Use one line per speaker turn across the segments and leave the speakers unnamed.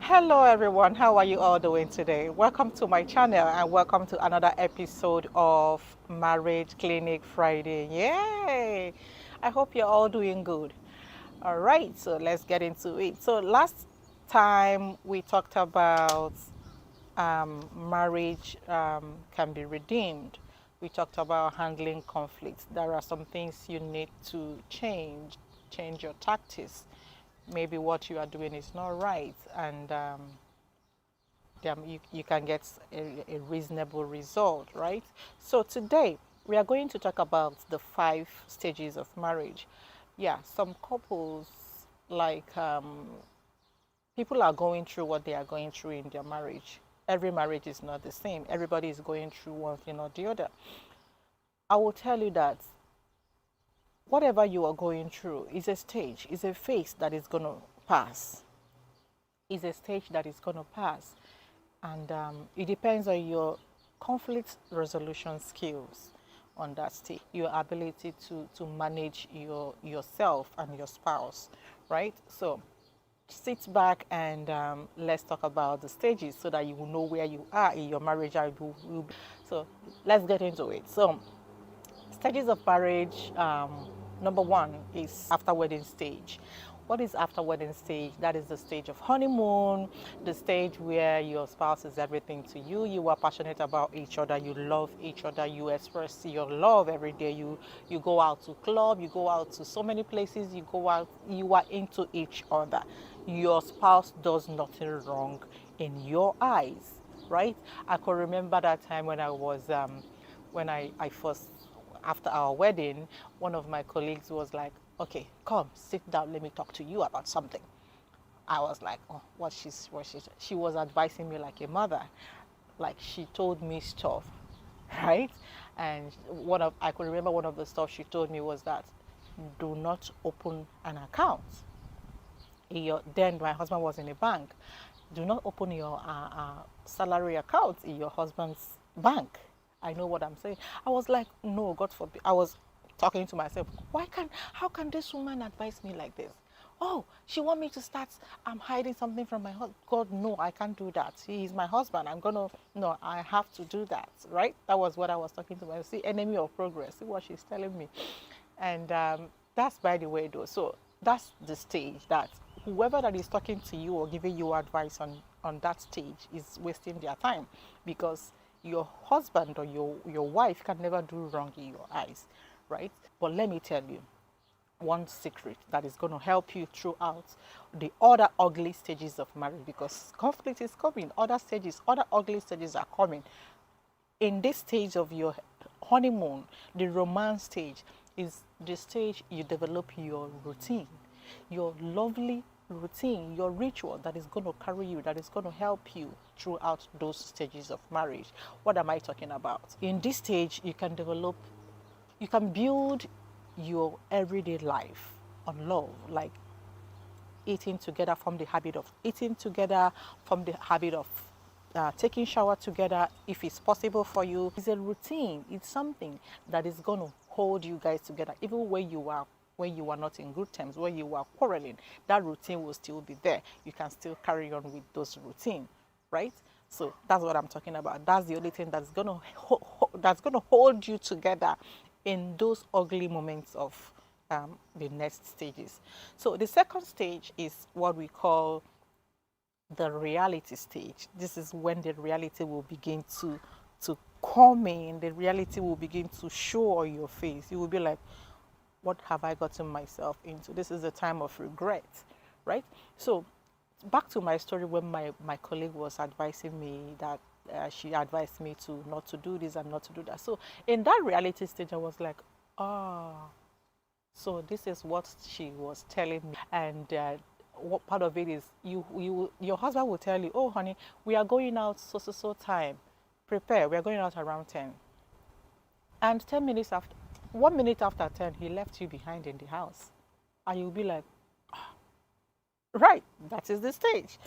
Hello everyone, how are you all doing today? Welcome to my channel and welcome to another episode of Marriage Clinic Friday. Yay! I hope you're all doing good. All right, so let's get into it. So last time we talked about marriage can be redeemed. We talked about handling conflicts. There are some things you need to change your tactics. Maybe what you are doing is not right, and you can get a reasonable result, right? So today we are going to talk about the 5 stages of marriage. Yeah, some couples like people are going through what they are going through in their marriage. Every marriage is not the same. Everybody is going through one thing or the other. I will tell you that whatever you are going through is a stage, is a phase that is going to pass. Is a stage that is going to pass. And it depends on your conflict resolution skills on that stage, your ability to manage yourself and your spouse, right? So sit back and let's talk about the stages so that you will know where you are in your marriage. So let's get into it. So stages of marriage, number one is after wedding stage. What is after wedding stage? That is the stage of honeymoon, the stage where your spouse is everything to you. You are passionate about each other. You love each other. You express your love every day. You go out to club. You go out to so many places. You go out. You are into each other. Your spouse does nothing wrong in your eyes, right? I could remember that time when I was when I first after our wedding, one of my colleagues was like, okay, come, sit down, let me talk to you about something. I was like, oh, she was advising me like a mother. Like she told me stuff, right? And I could remember one of the stuff she told me was that do not open an account. Then my husband was in a bank. Do not open your salary account in your husband's bank. I know what I'm saying. I was like, no, God forbid. I was talking to myself, how can this woman advise me like this? Oh, she want me to start hiding something from my husband. God, no, I can't do that. He is my husband. No, I have to do that, right? That was what I was talking to myself. See, enemy of progress. See what she's telling me. And that's by the way, though. So that's the stage that whoever that is talking to you or giving you advice on that stage is wasting their time, because your husband or your wife can never do wrong in your eyes, right? But let me tell you one secret that is going to help you throughout the other ugly stages of marriage, because conflict is coming, other ugly stages are coming. In this stage of your honeymoon, the romance stage is the stage you develop your routine, your lovely routine, your ritual that is going to carry you, that is going to help you throughout those stages of marriage. What am I talking about? In this stage, you can build your everyday life on love, like eating together, from the habit of eating together, from the habit of taking shower together if it's possible for you. It's a routine. It's something that is going to hold you guys together even when you are not in good terms, when you are quarreling. That routine will still be there. You can still carry on with those routine, right? So that's what I'm talking about. That's the only thing that's gonna hold you together in those ugly moments of the next stages. So the second stage is what we call the reality stage. This is when the reality will begin to come in. The reality will begin to show on your face. You will be like, what have I gotten myself into? This is a time of regret, right? So back to my story when my colleague was advising me that she advised me to not to do this and not to do that. So in that reality stage, I was like, oh, so this is what she was telling me. And what part of it is your husband will tell you, oh honey, we are going out so time. Prepare, we are going out around 10. And 10 minutes after, 1 minute after 10, he left you behind in the house. And you'll be like, right, that is the stage.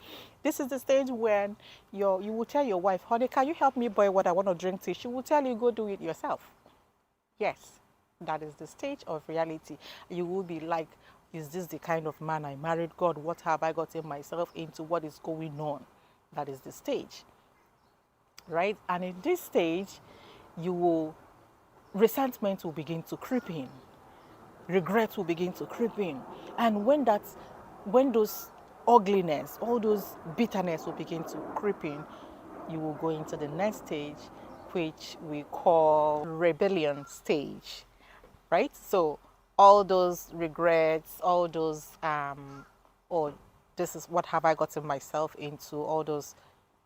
This is the stage when you will tell your wife, honey, can you help me boil what I want to drink tea? She will tell you, go do it yourself. Yes, that is the stage of reality. You will be like Is this the kind of man I married? God, what have I gotten myself into? What is going on? That is the stage, right? And in this stage, you will resentment will begin to creep in, regret will begin to creep in, and when those ugliness, all those bitterness will begin to creep in, you will go into the next stage, which we call rebellion stage, right? So all those regrets, all those or this is what have I gotten myself into, all those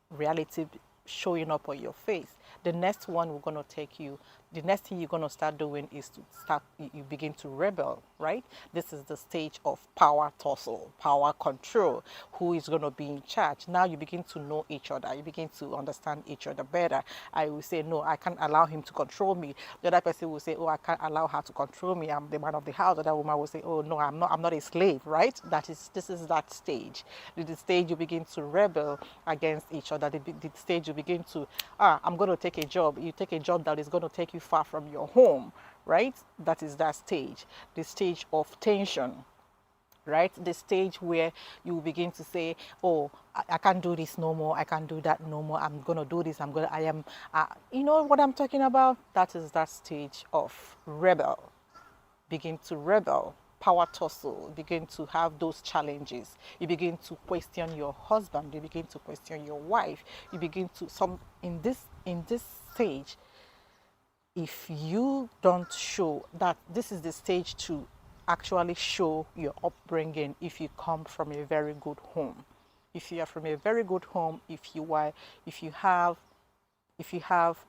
reality showing up on your face. The next one we're going to take you, the next thing you're going to start doing is to start, you begin to rebel, right? This is the stage of power tussle, power control. Who is going to be in charge? Now you begin to know each other. You begin to understand each other better. I will say, no, I can't allow him to control me. The other person will say, oh, I can't allow her to control me. I'm the man of the house. The other woman will say, oh, no, I'm not a slave, right? This is that stage. The stage you begin to rebel against each other. The stage you begin to, I'm going to take a job. You take a job that is going to take you far from your home, right? That is that stage, the stage of tension, right? The stage where you begin to say, oh, I can't do this no more. I can't do that no more. I'm going to do this. You know what I'm talking about? That is that stage of rebel. Begin to rebel, power tussle, begin to have those challenges. You begin to question your husband. You begin to question your wife. You begin to in this stage. If you don't show that, this is the stage to actually show your upbringing. If you come from a very good home, if you are from a very good home, if you have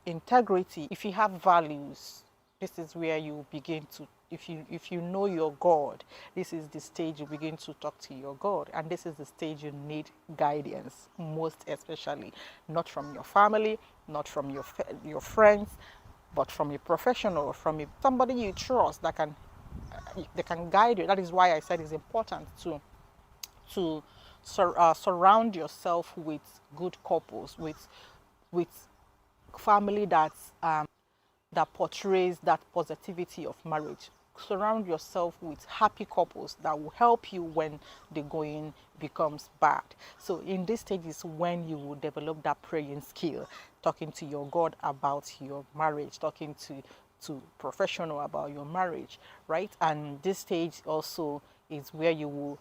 integrity, if you have values, this is where you begin to, if you know your God, this is the stage you begin to talk to your God. And this is the stage you need guidance, most especially, not from your family, not from your friends, but from a professional, from somebody you trust that can guide you. That is why I said it's important to surround yourself with good couples, with family that portrays that positivity of marriage. Surround yourself with happy couples that will help you when the going becomes bad. So in this stage is when you will develop that praying skill, talking to your God about your marriage, talking to professional about your marriage, right? And this stage also is where you will,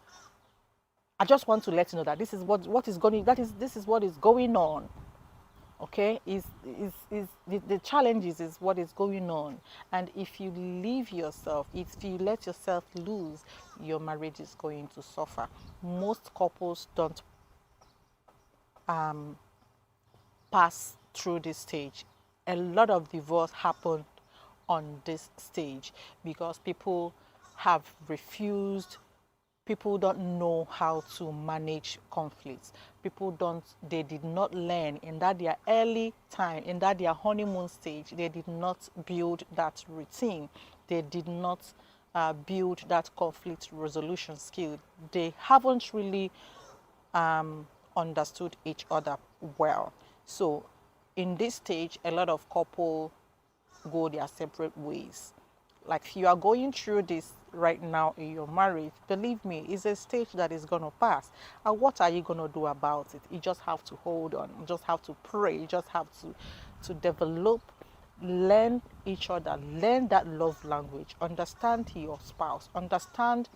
I just want to let you know that this is what is going, this is what is going on. Okay, is the challenges is what is going on. And if you leave yourself, if you let yourself lose, your marriage is going to suffer. Most couples don't pass through this stage. A lot of divorce happen on this stage because people have refused. People don't know how to manage conflicts. They did not learn in that their early time, in that their honeymoon stage, they did not build that routine. They did not build that conflict resolution skill. They haven't really understood each other well. So in this stage, a lot of couples go their separate ways. Like if you are going through this right now in your marriage, believe me, it's a stage that is going to pass. And what are you going to do about it? You just have to hold on. You just have to pray. You just have to develop, learn each other, learn that love language, understand your spouse, understand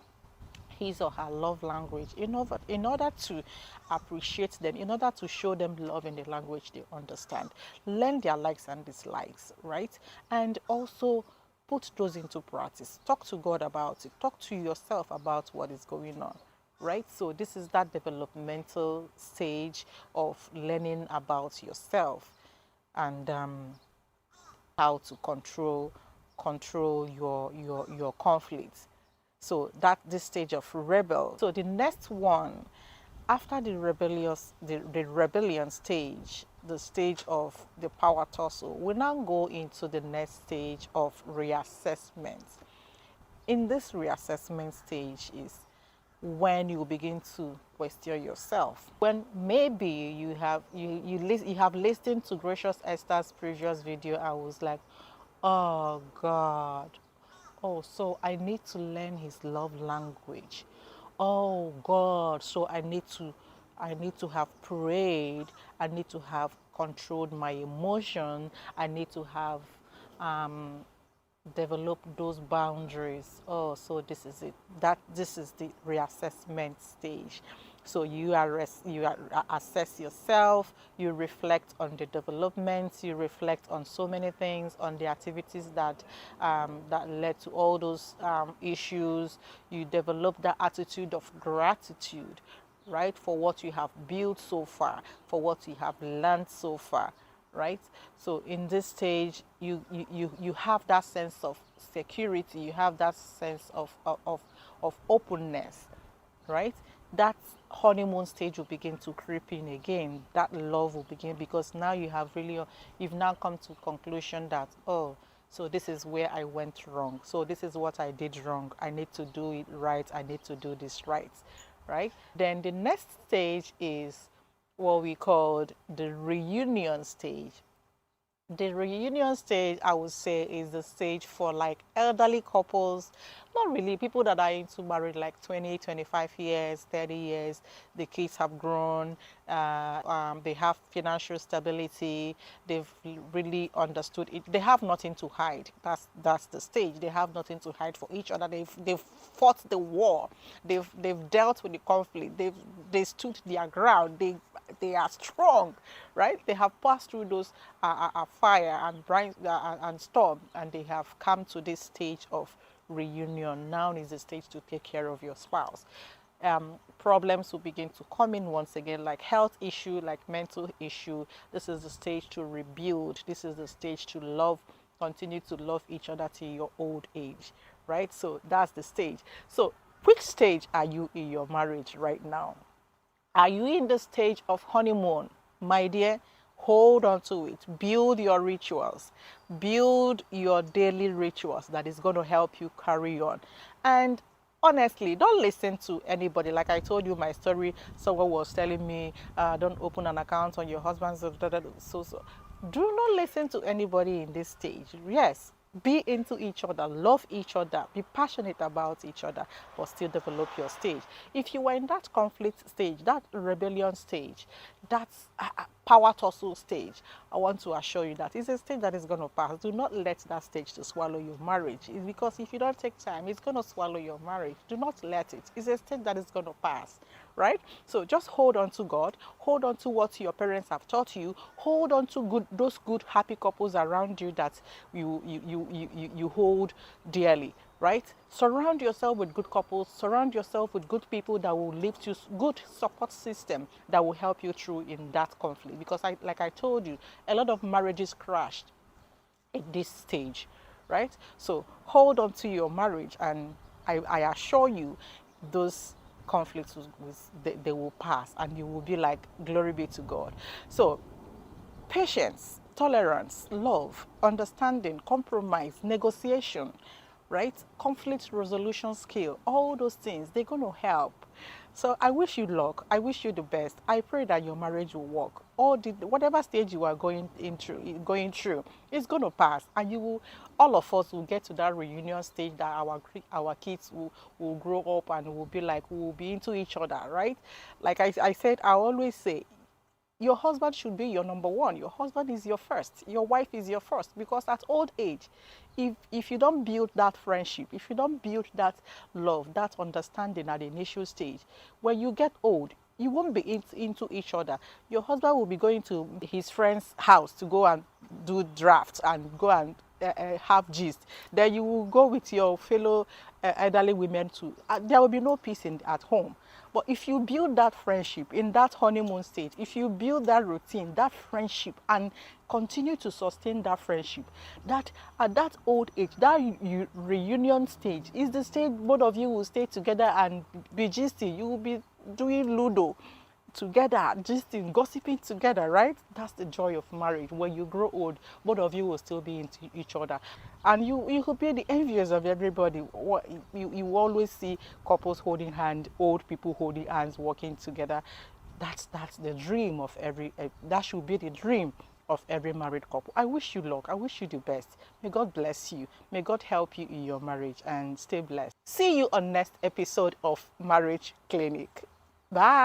his or her love language in order to appreciate them, in order to show them love in the language they understand. Learn their likes and dislikes, right? And also put those into practice. Talk to God about it. Talk to yourself about what is going on, right? So this is that developmental stage of learning about yourself and how to control your conflicts. So that this stage of rebel. So the next one, after the rebellion stage, the stage of the power tussle, we now go into the next stage of reassessment. In this reassessment stage is when you begin to question yourself. When maybe you have listened to Gracious Esther's previous video, I was like, oh God, Oh, so I need to learn his love language. Oh God, so I need to have prayed. I need to have controlled my emotion. I need to have um, develop those boundaries. Oh, so this is it. This is the reassessment stage. So assess yourself, you reflect on the developments, you reflect on so many things, on the activities that led to all those issues. You develop that attitude of gratitude, right, for what you have built so far, for what you have learned so far, right? So in this stage, you have that sense of security, you have that sense of openness, right? That honeymoon stage will begin to creep in again. That love will begin because now you've now come to conclusion that, oh, so this is where I went wrong. So this is what I did wrong. I need to do it right. I need to do this right, right? Then the next stage is what we called the reunion stage. The reunion stage, I would say, is the stage for like elderly couples, not really people that are into marriage like 20, 25 years, 30 years. The kids have grown, they have financial stability, they've really understood it. They have nothing to hide. That's the stage. They have nothing to hide for each other. They've fought the war. They've dealt with the conflict. They stood their ground. They are strong, right? They have passed through those fire and and storm, and they have come to this stage of reunion. Now is the stage to take care of your spouse. Problems will begin to come in once again, like health issue, like mental issue. This is the stage to rebuild. This is the stage to love, continue to love each other till your old age, right? So that's the stage. So which stage are you in your marriage right now? Are you in the stage of honeymoon? My dear, hold on to it. Build your rituals. Build your daily rituals that is going to help you carry on. And honestly, don't listen to anybody. Like I told you my story, someone was telling me, don't open an account on your husband's. So. Do not listen to anybody in this stage. Yes, be into each other, love each other, be passionate about each other, but still develop your stage. If you were in that conflict stage, that rebellion stage, that power tussle stage, I want to assure you that it's a stage that is going to pass. Do not let that stage to swallow your marriage. It's because if you don't take time, it's going to swallow your marriage. Do not let it. It's a stage that is going to pass, right? So just hold on to God, hold on to what your parents have taught you, hold on to those good happy couples around you that you hold dearly, right? Surround yourself with good couples, surround yourself with good people that will lift you, good support system that will help you through in that conflict. Because like I told you, a lot of marriages crashed at this stage, right? So hold on to your marriage, and I assure you, those conflicts they will pass, and you will be like, glory be to God. So patience, tolerance, love, understanding, compromise, negotiation, right? Conflict resolution skill, all those things, they're going to help. So I wish you luck. I wish you the best. I pray that your marriage will work. Whatever stage you are going through, it's going to pass, and all of us will get to that reunion stage that our kids will grow up and will be like, we will be into each other, right? Like I said, I always say, your husband should be your number one. Your husband is your first. Your wife is your first. Because at old age, if you don't build that friendship, if you don't build that love, that understanding at the initial stage, when you get old, you won't be into each other. Your husband will be going to his friend's house to go and do drafts and go and have gist. Then you will go with your fellow elderly women too. There will be no peace at home. But if you build that friendship in that honeymoon stage, if you build that routine, that friendship, and continue to sustain that friendship, that at that old age, that reunion stage is the stage both of you will stay together and be gisting. You will be doing Ludo together, gisting, gossiping together, right? That's the joy of marriage. When you grow old, both of you will still be into each other, and you will be the envious of everybody. You always see couples holding hand, old people holding hands, working together. That's the dream of that should be the dream of every married couple. I wish you luck. I wish you the best. May God bless you. May God help you in your marriage, and stay blessed. See you on next episode of Marriage Clinic. Bye.